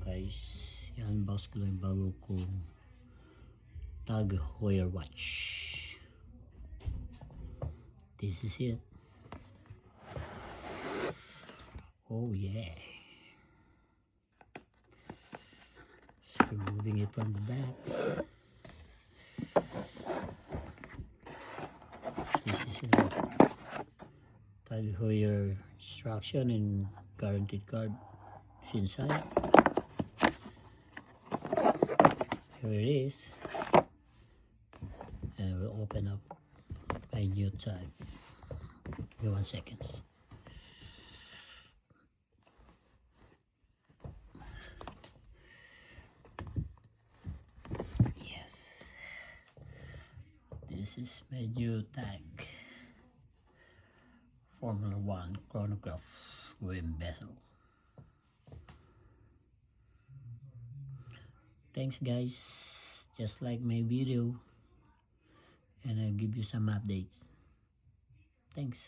guys, i-unbox ko lang yung bago kong TAG Heuer watch. This is it. Oh yeah. So removing it from the back. This is a TAG Heuer instruction and guaranteed card inside. Here it is. And we'll open up my new tag. Give me 1 second. Yes. This is my new tag. Formula 1 chronograph rim bezel. Thanks guys. Just like my video. And I'll give you some updates. Thanks.